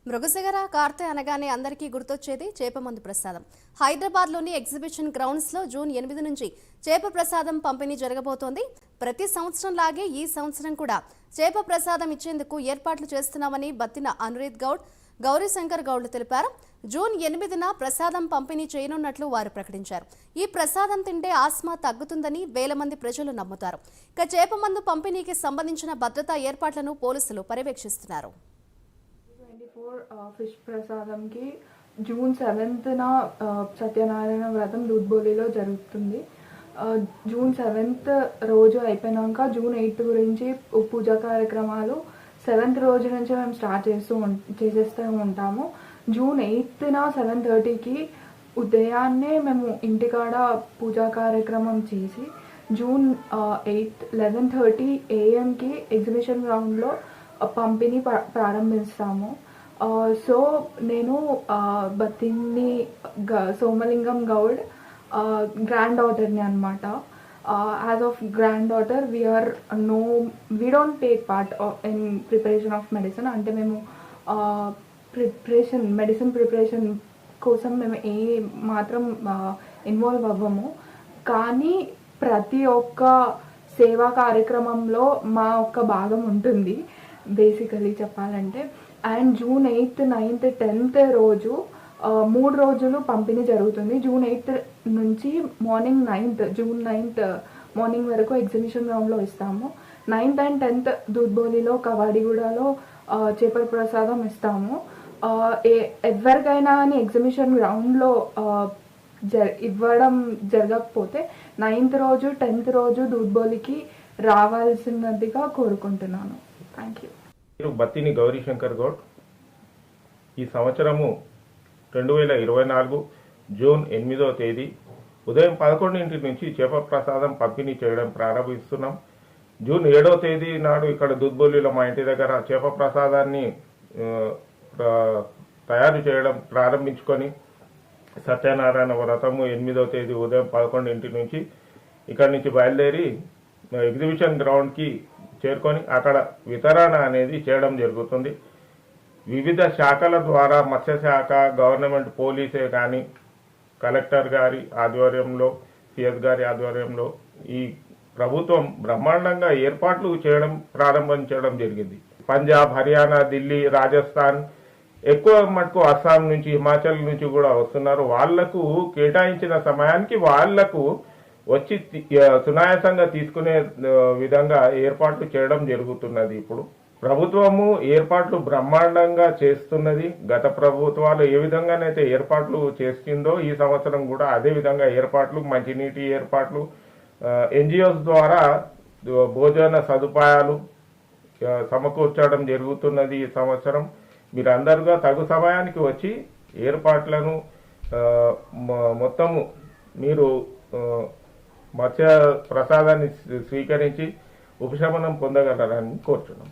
మృగశిర కార్తె అనగానే అందరికీ గుర్తొచ్చేది చేపమందు ప్రసాదం. హైదరాబాద్లోని ఎగ్జిబిషన్ గ్రౌండ్స్లో జూన్ 8 నుంచి చేప ప్రసాదం పంపిణీ జరగబోతోంది. ప్రతి సంవత్సరం లాగే ఈ సంవత్సరం కూడా చేప ప్రసాదం ఇచ్చేందుకు ఏర్పాట్లు చేస్తున్నామని బత్తిన అనురీత్ గౌడ్, గౌరీశంకర్ గౌడ్లు తెలిపారు. జూన్ 8న ప్రసాదం పంపిణీ చేయనున్నట్లు వారు ప్రకటించారు. ఈ ప్రసాదం తింటే ఆస్మా తగ్గుతుందని వేల మంది ప్రజలు నమ్ముతారు. ఇక చేపమందు పంపిణీకి సంబంధించిన భద్రతా ఏర్పాట్లను పోలీసులు పర్యవేక్షిస్తున్నారు. ఫిష్ ప్రసాదంకి జూన్ 7న సత్యనారాయణ వ్రతం దూద్బోలిలో జరుగుతుంది. జూన్ 7th రోజు అయిపోయినాక జూన్ 8 గురించి పూజా కార్యక్రమాలు 7th రోజు నుంచి మేము స్టార్ట్ చేసేస్తూ ఉంటాము. జూన్ 8న 7:30కి ఉదయాన్నే మేము ఇంటికాడ పూజా కార్యక్రమం చేసి జూన్ 8 11:30 AM ఎగ్జిబిషన్ గ్రౌండ్లో పంపిణీ ప్రారంభిస్తాము. సో నేను బతిని సోమలింగం గౌడ్ గ్రాండ్ డాటర్ని అనమాట. As of grand daughter we don't take part in preparation of medicine. అంటే మేము మెడిసిన్ ప్రిపరేషన్ కోసం మేము ఏ మాత్రం ఇన్వాల్వ్ అవ్వము. కానీ ప్రతి ఒక్క సేవా కార్యక్రమంలో మా ఒక్క భాగం ఉంటుంది బేసికలీ చెప్పాలంటే. And June 8th 9th 10th రోజు 3 రోజులు పంపిణీ జరుగుతుంది. జూన్ 8th నుంచి జూన్ 9th మార్నింగ్ వరకు ఎగ్జిబిషన్ గ్రౌండ్లో ఇస్తాము. 9th and 10th దూద్బోలిలో కవాడిగూడలో చేపల ప్రసాదం ఇస్తాము. ఎవరికైనా కానీ ఎగ్జిబిషన్ గ్రౌండ్లో ఇవ్వడం జరగకపోతే 9th రోజు 10th రోజు దూద్బోలికి రావాల్సినదిగా కోరుకుంటున్నాను. Thank you. బత్తిని గౌరీశంకర్ గౌడ్. ఈ సంవత్సరము 2024 జూన్ 8వ తేదీ ఉదయం 11 నుంచి చేప ప్రసాదం పంపిణీ చేయడం ప్రారంభిస్తున్నాం. జూన్ 7వ తేదీ నాడు ఇక్కడ దూద్బోలిలో మా ఇంటి దగ్గర చేప ప్రసాదాన్ని తయారు చేయడం ప్రారంభించుకొని సత్యనారాయణ వ్రతము 8వ తేదీ ఉదయం 11 నుంచి ఇక్కడి నుంచి బయలుదేరి ఎగ్జిబిషన్ గ్రౌండ్కి చేరుకొని అక్కడ వితరణ అనేది చేయడం జరుగుతుంది. వివిధ శాఖల ద్వారా మత్స్యశాఖ, గవర్నమెంట్, పోలీసే కానీ కలెక్టర్ గారి ఆధ్వర్యంలో, సిఎస్ గారి ఆధ్వర్యంలో ఈ ప్రభుత్వం బ్రహ్మాండంగా ఏర్పాట్లు చేయడం ప్రారంభించడం జరిగింది. పంజాబ్, హర్యానా, ఢిల్లీ, రాజస్థాన్, ఎక్కువ మటుకు అస్సాం నుంచి, హిమాచల్ నుంచి కూడా వస్తున్నారు. వాళ్లకు కేటాయించిన సమయానికి వాళ్లకు వచ్చి సునాయాసంగా తీసుకునే విధంగా ఏర్పాట్లు చేయడం జరుగుతున్నది. ఇప్పుడు ప్రభుత్వము ఏర్పాట్లు బ్రహ్మాండంగా చేస్తున్నది. గత ప్రభుత్వాలు ఏ విధంగానైతే ఏర్పాట్లు చేస్తుందో ఈ సంవత్సరం కూడా అదే విధంగా ఏర్పాట్లు, మంచినీటి ఏర్పాట్లు, ఎన్జిఓస్ ద్వారా భోజన సదుపాయాలు సమకూర్చడం జరుగుతున్నది. ఈ సంవత్సరం మీరందరుగా తగు సమయానికి వచ్చి ఏర్పాట్లను మొత్తము మీరు మత్స్య ప్రసాదాన్ని స్వీకరించి ఉపశమనం పొందగలరని కోరుచున్నాం.